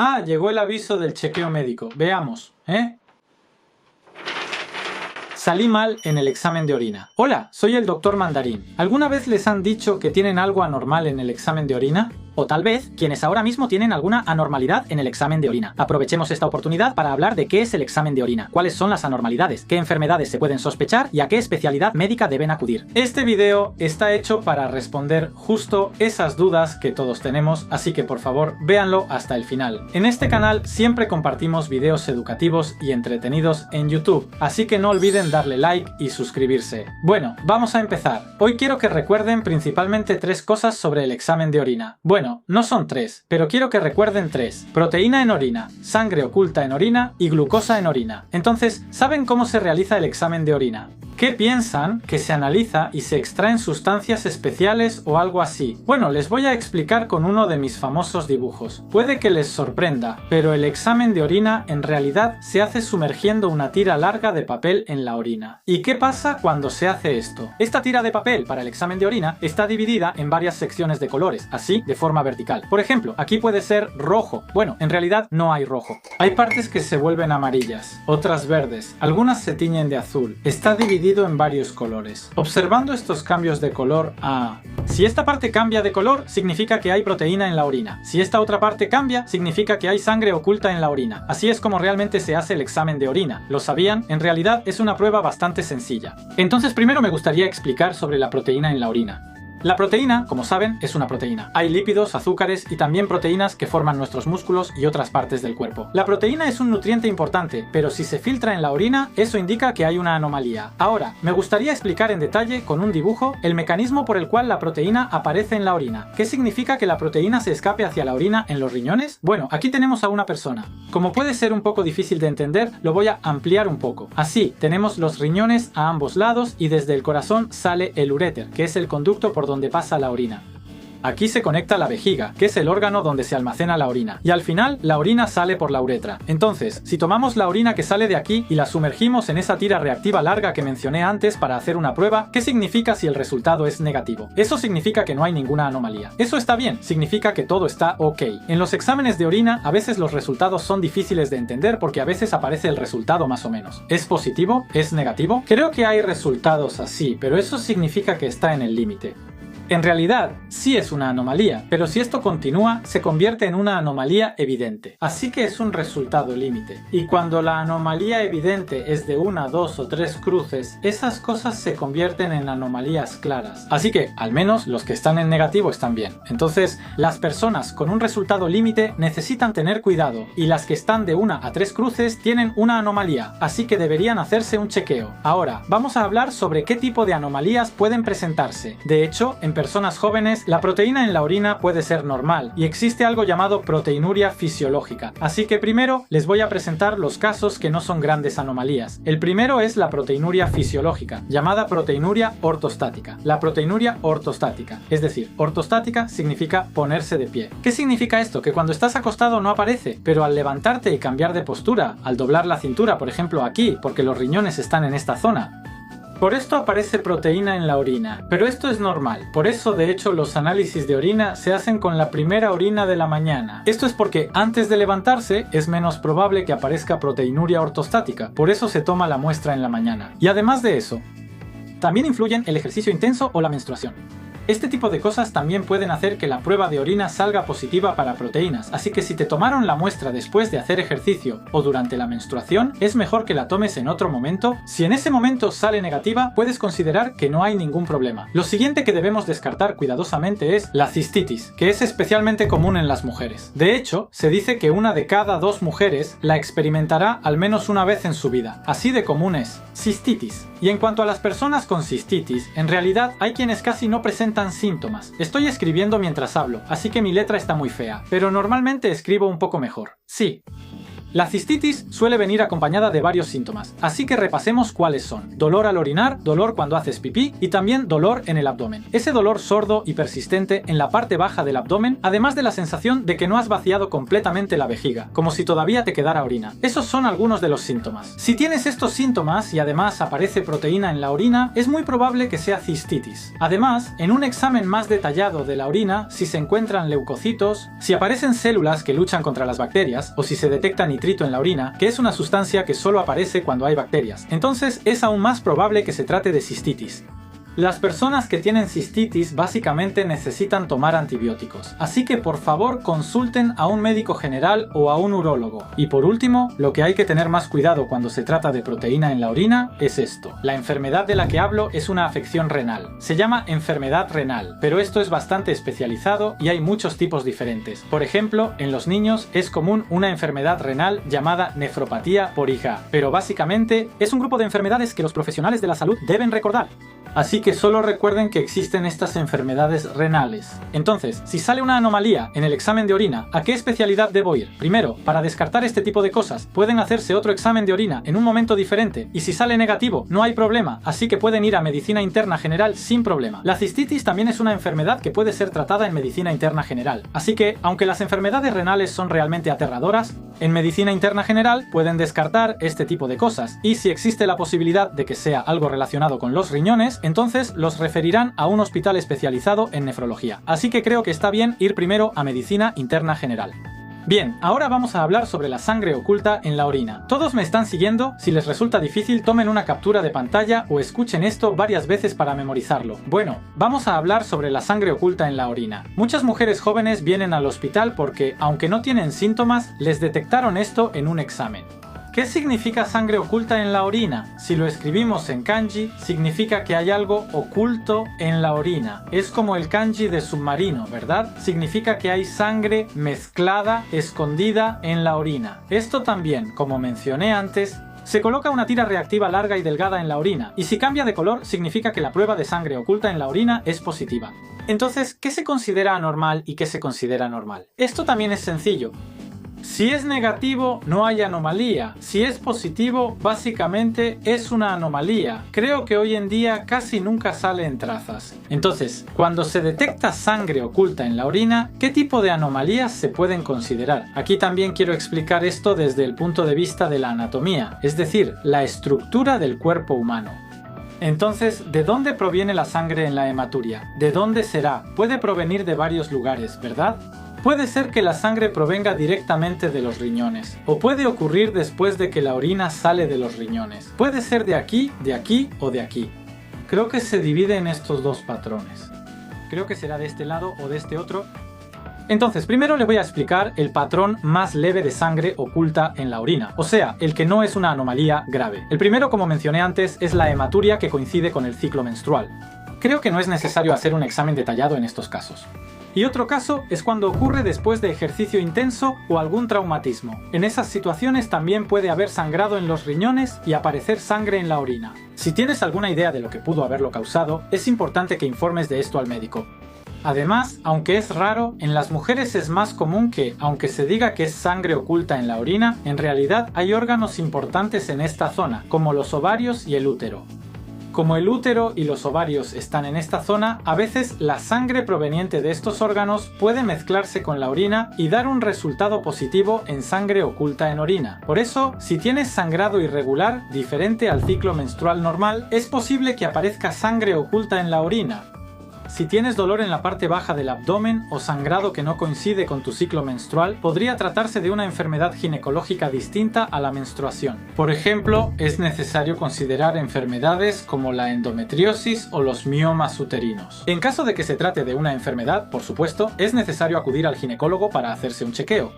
Ah, llegó el aviso del chequeo médico. Veamos, Salí mal en el examen de orina. Hola, soy el doctor Mandarín. ¿Alguna vez les han dicho que tienen algo anormal en el examen de orina? O tal vez, quienes ahora mismo tienen alguna anormalidad en el examen de orina. Aprovechemos esta oportunidad para hablar de qué es el examen de orina, cuáles son las anormalidades, qué enfermedades se pueden sospechar y a qué especialidad médica deben acudir. Este video está hecho para responder justo esas dudas que todos tenemos, así que por favor véanlo hasta el final. En este canal siempre compartimos videos educativos y entretenidos en YouTube, así que no olviden darle like y suscribirse. Bueno, vamos a empezar. Hoy quiero que recuerden principalmente 3 cosas sobre el examen de orina. Bueno, no son 3, pero quiero que recuerden 3. Proteína en orina, sangre oculta en orina y glucosa en orina. Entonces, ¿saben cómo se realiza el examen de orina? ¿Qué piensan? ¿Que se analiza y se extraen sustancias especiales o algo así? Bueno, les voy a explicar con uno de mis famosos dibujos. Puede que les sorprenda, pero el examen de orina en realidad se hace sumergiendo una tira larga de papel en la orina. ¿Y qué pasa cuando se hace esto? Esta tira de papel para el examen de orina está dividida en varias secciones de colores, así de forma vertical. Por ejemplo, aquí puede ser rojo. Bueno, en realidad no hay rojo. Hay partes que se vuelven amarillas, otras verdes, algunas se tiñen de azul. Está dividido en varios colores. Observando estos cambios de color si esta parte cambia de color, significa que hay proteína en la orina. Si esta otra parte cambia, significa que hay sangre oculta en la orina. Así es como realmente se hace el examen de orina. ¿Lo sabían? En realidad es una prueba bastante sencilla. Entonces primero me gustaría explicar sobre la proteína en la orina. La proteína, como saben, es una proteína. Hay lípidos, azúcares y también proteínas que forman nuestros músculos y otras partes del cuerpo. La proteína es un nutriente importante, pero si se filtra en la orina, eso indica que hay una anomalía. Ahora, me gustaría explicar en detalle, con un dibujo, el mecanismo por el cual la proteína aparece en la orina. ¿Qué significa que la proteína se escape hacia la orina en los riñones? Bueno, aquí tenemos a una persona. Como puede ser un poco difícil de entender, lo voy a ampliar un poco. Así, tenemos los riñones a ambos lados y desde el corazón sale el uréter, que es el conducto por donde pasa la orina. Aquí se conecta la vejiga, que es el órgano donde se almacena la orina. Y al final, la orina sale por la uretra. Entonces, si tomamos la orina que sale de aquí y la sumergimos en esa tira reactiva larga que mencioné antes para hacer una prueba, ¿qué significa si el resultado es negativo? Eso significa que no hay ninguna anomalía. Eso está bien, significa que todo está ok. En los exámenes de orina, a veces los resultados son difíciles de entender porque a veces aparece el resultado más o menos. ¿Es positivo? ¿Es negativo? Creo que hay resultados así, pero eso significa que está en el límite. En realidad, sí es una anomalía, pero si esto continúa, se convierte en una anomalía evidente. Así que es un resultado límite. Y cuando la anomalía evidente es de 1, 2 o 3 cruces, esas cosas se convierten en anomalías claras. Así que, al menos, los que están en negativo están bien. Entonces, las personas con un resultado límite necesitan tener cuidado, y las que están de 1 a 3 cruces tienen una anomalía, así que deberían hacerse un chequeo. Ahora, vamos a hablar sobre qué tipo de anomalías pueden presentarse. De hecho, en personas jóvenes, la proteína en la orina puede ser normal y existe algo llamado proteinuria fisiológica. Así que primero les voy a presentar los casos que no son grandes anomalías. El primero es la proteinuria fisiológica, llamada proteinuria ortostática. La proteinuria ortostática, es decir, ortostática significa ponerse de pie. ¿Qué significa esto? Que cuando estás acostado no aparece, pero al levantarte y cambiar de postura, al doblar la cintura, por ejemplo aquí, porque los riñones están en esta zona, por esto aparece proteína en la orina, pero esto es normal. Por eso, de hecho, los análisis de orina se hacen con la primera orina de la mañana. Esto es porque antes de levantarse es menos probable que aparezca proteinuria ortostática, por eso se toma la muestra en la mañana. Y además de eso, también influyen el ejercicio intenso o la menstruación. Este tipo de cosas también pueden hacer que la prueba de orina salga positiva para proteínas, así que si te tomaron la muestra después de hacer ejercicio o durante la menstruación, es mejor que la tomes en otro momento. Si en ese momento sale negativa, puedes considerar que no hay ningún problema. Lo siguiente que debemos descartar cuidadosamente es la cistitis, que es especialmente común en las mujeres. De hecho, se dice que 1 de cada 2 mujeres la experimentará al menos una vez en su vida. Así de común es. Cistitis. Y en cuanto a las personas con cistitis, en realidad hay quienes casi no presentan síntomas. Estoy escribiendo mientras hablo, así que mi letra está muy fea, pero normalmente escribo un poco mejor. Sí. La cistitis suele venir acompañada de varios síntomas, así que repasemos cuáles son. Dolor al orinar, dolor cuando haces pipí y también dolor en el abdomen. Ese dolor sordo y persistente en la parte baja del abdomen, además de la sensación de que no has vaciado completamente la vejiga, como si todavía te quedara orina. Esos son algunos de los síntomas. Si tienes estos síntomas y además aparece proteína en la orina, es muy probable que sea cistitis. Además, en un examen más detallado de la orina, si se encuentran leucocitos, si aparecen células que luchan contra las bacterias o si se detecta nitrito en la orina, que es una sustancia que solo aparece cuando hay bacterias, entonces es aún más probable que se trate de cistitis. Las personas que tienen cistitis básicamente necesitan tomar antibióticos, así que por favor consulten a un médico general o a un urólogo. Y por último, lo que hay que tener más cuidado cuando se trata de proteína en la orina es esto. La enfermedad de la que hablo es una afección renal. Se llama enfermedad renal, pero esto es bastante especializado y hay muchos tipos diferentes. Por ejemplo, en los niños es común una enfermedad renal llamada nefropatía por IgA, pero básicamente es un grupo de enfermedades que los profesionales de la salud deben recordar. Así que solo recuerden que existen estas enfermedades renales. Entonces, si sale una anomalía en el examen de orina, ¿a qué especialidad debo ir? Primero, para descartar este tipo de cosas, pueden hacerse otro examen de orina en un momento diferente, y si sale negativo, no hay problema, así que pueden ir a medicina interna general sin problema. La cistitis también es una enfermedad que puede ser tratada en medicina interna general, así que, aunque las enfermedades renales son realmente aterradoras, en medicina interna general pueden descartar este tipo de cosas, y si existe la posibilidad de que sea algo relacionado con los riñones, entonces los referirán a un hospital especializado en nefrología. Así que creo que está bien ir primero a medicina interna general. Bien, ahora vamos a hablar sobre la sangre oculta en la orina. ¿Todos me están siguiendo? Si les resulta difícil, tomen una captura de pantalla o escuchen esto varias veces para memorizarlo. Bueno, vamos a hablar sobre la sangre oculta en la orina. Muchas mujeres jóvenes vienen al hospital porque, aunque no tienen síntomas, les detectaron esto en un examen. ¿Qué significa sangre oculta en la orina? Si lo escribimos en kanji, significa que hay algo oculto en la orina. Es como el kanji de submarino, ¿verdad? Significa que hay sangre mezclada, escondida en la orina. Esto también, como mencioné antes, se coloca una tira reactiva larga y delgada en la orina, y si cambia de color significa que la prueba de sangre oculta en la orina es positiva. Entonces, ¿qué se considera anormal y qué se considera normal? Esto también es sencillo. Si es negativo, no hay anomalía. Si es positivo, básicamente es una anomalía. Creo que hoy en día casi nunca sale en trazas. Entonces, cuando se detecta sangre oculta en la orina, ¿qué tipo de anomalías se pueden considerar? Aquí también quiero explicar esto desde el punto de vista de la anatomía, es decir, la estructura del cuerpo humano. Entonces, ¿de dónde proviene la sangre en la hematuria? ¿De dónde será? Puede provenir de varios lugares, ¿verdad? Puede ser que la sangre provenga directamente de los riñones, o puede ocurrir después de que la orina sale de los riñones. Puede ser de aquí o de aquí. Creo que se divide en estos dos patrones. Creo que será de este lado o de este otro. Entonces, primero le voy a explicar el patrón más leve de sangre oculta en la orina, o sea, el que no es una anomalía grave. El primero, como mencioné antes, es la hematuria que coincide con el ciclo menstrual. Creo que no es necesario hacer un examen detallado en estos casos. Y otro caso es cuando ocurre después de ejercicio intenso o algún traumatismo. En esas situaciones también puede haber sangrado en los riñones y aparecer sangre en la orina. Si tienes alguna idea de lo que pudo haberlo causado, es importante que informes de esto al médico. Además, aunque es raro, en las mujeres es más común que, aunque se diga que es sangre oculta en la orina, en realidad hay órganos importantes en esta zona, como los ovarios y el útero. Como el útero y los ovarios están en esta zona, a veces la sangre proveniente de estos órganos puede mezclarse con la orina y dar un resultado positivo en sangre oculta en orina. Por eso, si tienes sangrado irregular, diferente al ciclo menstrual normal, es posible que aparezca sangre oculta en la orina. Si tienes dolor en la parte baja del abdomen o sangrado que no coincide con tu ciclo menstrual, podría tratarse de una enfermedad ginecológica distinta a la menstruación. Por ejemplo, es necesario considerar enfermedades como la endometriosis o los miomas uterinos. En caso de que se trate de una enfermedad, por supuesto, es necesario acudir al ginecólogo para hacerse un chequeo.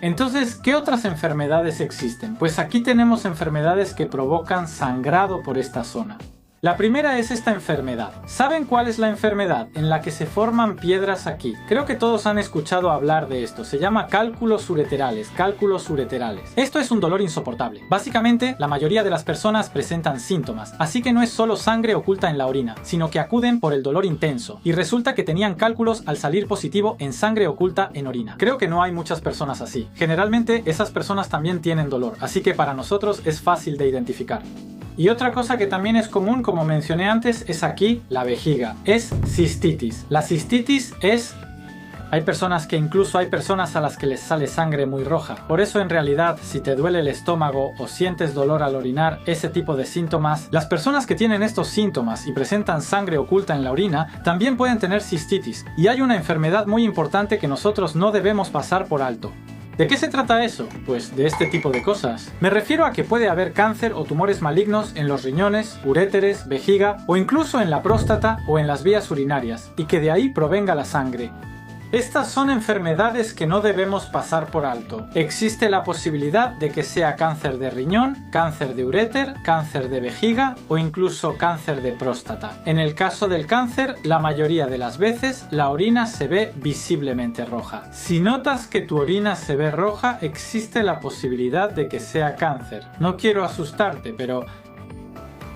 Entonces, ¿qué otras enfermedades existen? Pues aquí tenemos enfermedades que provocan sangrado por esta zona. La primera es esta enfermedad. ¿Saben cuál es la enfermedad? En la que se forman piedras aquí. Creo que todos han escuchado hablar de esto. Se llama cálculos ureterales. Cálculos ureterales. Esto es un dolor insoportable. Básicamente, la mayoría de las personas presentan síntomas. Así que no es solo sangre oculta en la orina, sino que acuden por el dolor intenso. Y resulta que tenían cálculos al salir positivo en sangre oculta en orina. Creo que no hay muchas personas así. Generalmente, esas personas también tienen dolor. Así que para nosotros es fácil de identificar. Y otra cosa que también es común, como mencioné antes, es aquí la vejiga. Es cistitis. La cistitis es... Hay personas a las que les sale sangre muy roja. Por eso en realidad, si te duele el estómago o sientes dolor al orinar, ese tipo de síntomas, las personas que tienen estos síntomas y presentan sangre oculta en la orina, también pueden tener cistitis. Y hay una enfermedad muy importante que nosotros no debemos pasar por alto. ¿De qué se trata eso? Pues de este tipo de cosas. Me refiero a que puede haber cáncer o tumores malignos en los riñones, uréteres, vejiga o incluso en la próstata o en las vías urinarias, y que de ahí provenga la sangre. Estas son enfermedades que no debemos pasar por alto. Existe la posibilidad de que sea cáncer de riñón, cáncer de uréter, cáncer de vejiga o incluso cáncer de próstata. En el caso del cáncer, la mayoría de las veces la orina se ve visiblemente roja. Si notas que tu orina se ve roja, existe la posibilidad de que sea cáncer. No quiero asustarte, pero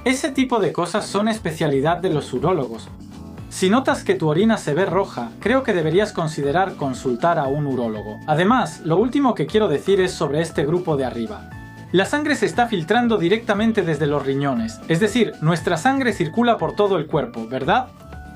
ese tipo de cosas son especialidad de los urólogos. Si notas que tu orina se ve roja, creo que deberías considerar consultar a un urólogo. Además, lo último que quiero decir es sobre este grupo de arriba. La sangre se está filtrando directamente desde los riñones, es decir, nuestra sangre circula por todo el cuerpo, ¿verdad?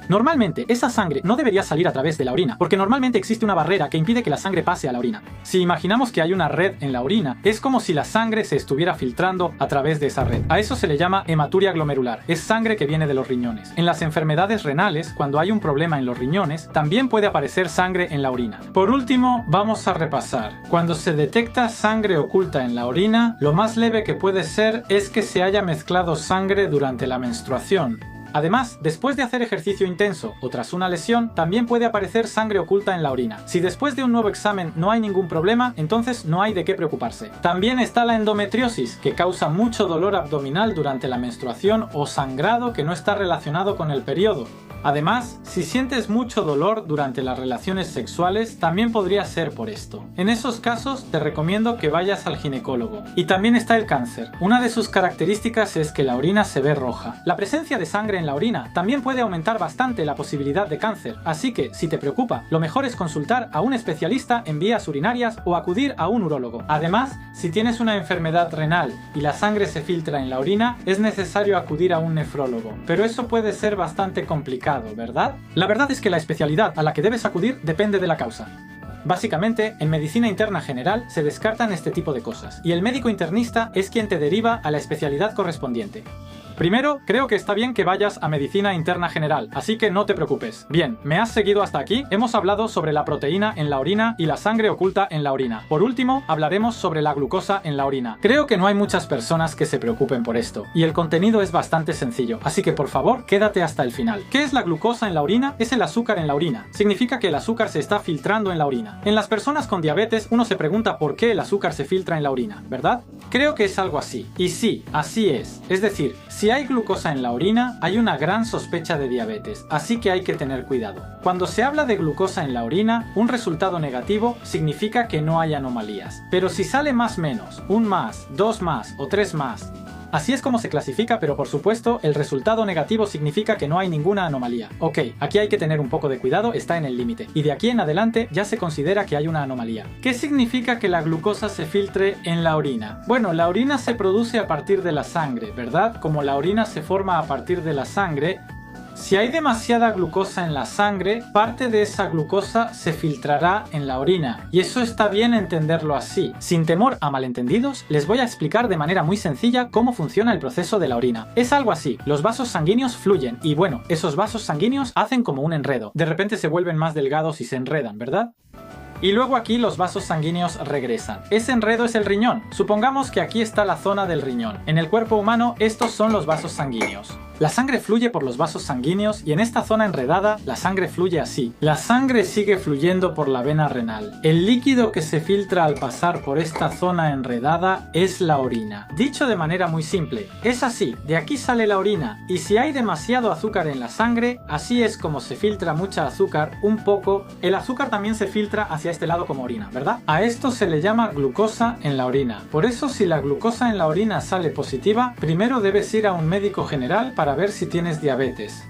Normalmente, esa sangre no debería salir a través de la orina, porque normalmente existe una barrera que impide que la sangre pase a la orina. Si imaginamos que hay una red en la orina, es como si la sangre se estuviera filtrando a través de esa red. A eso se le llama hematuria glomerular, es sangre que viene de los riñones. En las enfermedades renales, cuando hay un problema en los riñones, también puede aparecer sangre en la orina. Por último, vamos a repasar. Cuando se detecta sangre oculta en la orina, lo más leve que puede ser es que se haya mezclado sangre durante la menstruación. Además, después de hacer ejercicio intenso o tras una lesión, también puede aparecer sangre oculta en la orina. Si después de un nuevo examen no hay ningún problema, entonces no hay de qué preocuparse. También está la endometriosis, que causa mucho dolor abdominal durante la menstruación o sangrado que no está relacionado con el periodo. Además, si sientes mucho dolor durante las relaciones sexuales, también podría ser por esto. En esos casos, te recomiendo que vayas al ginecólogo. Y también está el cáncer. Una de sus características es que la orina se ve roja. La presencia de sangre en la orina también puede aumentar bastante la posibilidad de cáncer. Así que, si te preocupa, lo mejor es consultar a un especialista en vías urinarias o acudir a un urólogo. Además, si tienes una enfermedad renal y la sangre se filtra en la orina, es necesario acudir a un nefrólogo. Pero eso puede ser bastante complicado, ¿verdad? La verdad es que la especialidad a la que debes acudir depende de la causa. Básicamente, en medicina interna general se descartan este tipo de cosas, y el médico internista es quien te deriva a la especialidad correspondiente. Primero, creo que está bien que vayas a medicina interna general, así que no te preocupes. Bien, ¿me has seguido hasta aquí? Hemos hablado sobre la proteína en la orina y la sangre oculta en la orina. Por último, hablaremos sobre la glucosa en la orina. Creo que no hay muchas personas que se preocupen por esto, y el contenido es bastante sencillo, así que por favor, quédate hasta el final. ¿Qué es la glucosa en la orina? Es el azúcar en la orina. Significa que el azúcar se está filtrando en la orina. En las personas con diabetes, uno se pregunta por qué el azúcar se filtra en la orina, ¿verdad? Creo que es algo así. Y sí, así es. Es decir, si hay glucosa en la orina, hay una gran sospecha de diabetes, así que hay que tener cuidado. Cuando se habla de glucosa en la orina, un resultado negativo significa que no hay anomalías. Pero si sale más menos, un más, dos más o tres más, así es como se clasifica, pero por supuesto, el resultado negativo significa que no hay ninguna anomalía. Ok, aquí hay que tener un poco de cuidado, está en el límite. Y de aquí en adelante ya se considera que hay una anomalía. ¿Qué significa que la glucosa se filtre en la orina? Bueno, la orina se produce a partir de la sangre, ¿verdad? Como la orina se forma a partir de la sangre, si hay demasiada glucosa en la sangre, parte de esa glucosa se filtrará en la orina. Y eso está bien entenderlo así. Sin temor a malentendidos, les voy a explicar de manera muy sencilla cómo funciona el proceso de la orina. Es algo así, los vasos sanguíneos fluyen y bueno, esos vasos sanguíneos hacen como un enredo. De repente se vuelven más delgados y se enredan, ¿verdad? Y luego aquí los vasos sanguíneos regresan. Ese enredo es el riñón. Supongamos que aquí está la zona del riñón. En el cuerpo humano estos son los vasos sanguíneos. La sangre fluye por los vasos sanguíneos y en esta zona enredada la sangre fluye así. La sangre sigue fluyendo por la vena renal. El líquido que se filtra al pasar por esta zona enredada es la orina. Dicho de manera muy simple, es así, de aquí sale la orina y si hay demasiado azúcar en la sangre, así es como se filtra mucha azúcar, un poco, el azúcar también se filtra hacia este lado como orina, ¿verdad? A esto se le llama glucosa en la orina. Por eso si la glucosa en la orina sale positiva, primero debes ir a un médico general para ver si tienes diabetes.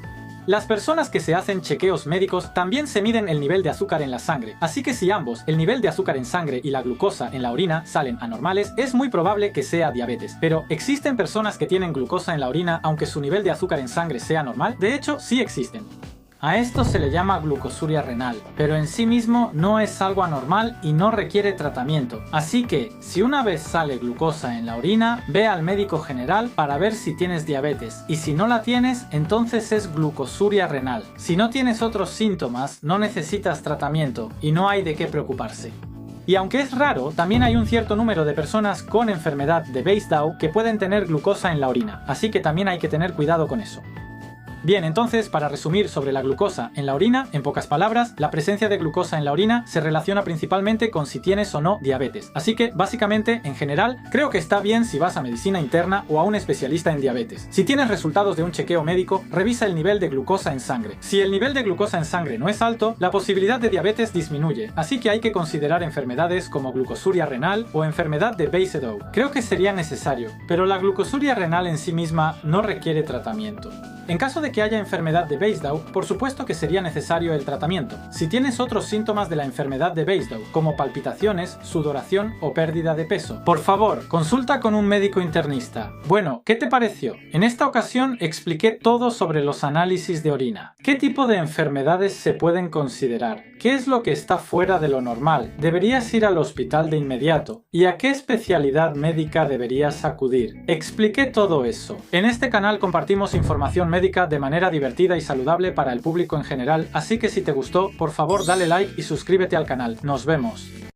Las personas que se hacen chequeos médicos también se miden el nivel de azúcar en la sangre, así que si ambos, el nivel de azúcar en sangre y la glucosa en la orina, salen anormales, es muy probable que sea diabetes. Pero, ¿existen personas que tienen glucosa en la orina aunque su nivel de azúcar en sangre sea normal? De hecho, sí existen. A esto se le llama glucosuria renal, pero en sí mismo no es algo anormal y no requiere tratamiento. Así que, si una vez sale glucosa en la orina, ve al médico general para ver si tienes diabetes, y si no la tienes, entonces es glucosuria renal. Si no tienes otros síntomas, no necesitas tratamiento y no hay de qué preocuparse. Y aunque es raro, también hay un cierto número de personas con enfermedad de Basedow que pueden tener glucosa en la orina, así que también hay que tener cuidado con eso. Bien, entonces, para resumir sobre la glucosa en la orina, en pocas palabras, la presencia de glucosa en la orina se relaciona principalmente con si tienes o no diabetes. Así que, básicamente, en general, creo que está bien si vas a medicina interna o a un especialista en diabetes. Si tienes resultados de un chequeo médico, revisa el nivel de glucosa en sangre. Si el nivel de glucosa en sangre no es alto, la posibilidad de diabetes disminuye, así que hay que considerar enfermedades como glucosuria renal o enfermedad de Basedow. Creo que sería necesario, pero la glucosuria renal en sí misma no requiere tratamiento. En caso de que haya enfermedad de Basedow, por supuesto que sería necesario el tratamiento. Si tienes otros síntomas de la enfermedad de Basedow, como palpitaciones, sudoración o pérdida de peso, por favor, consulta con un médico internista. Bueno, ¿qué te pareció? En esta ocasión expliqué todo sobre los análisis de orina. ¿Qué tipo de enfermedades se pueden considerar? ¿Qué es lo que está fuera de lo normal? ¿Deberías ir al hospital de inmediato? ¿Y a qué especialidad médica deberías acudir? Expliqué todo eso. En este canal compartimos información médica de manera divertida y saludable para el público en general, así que si te gustó, por favor dale like y suscríbete al canal. Nos vemos.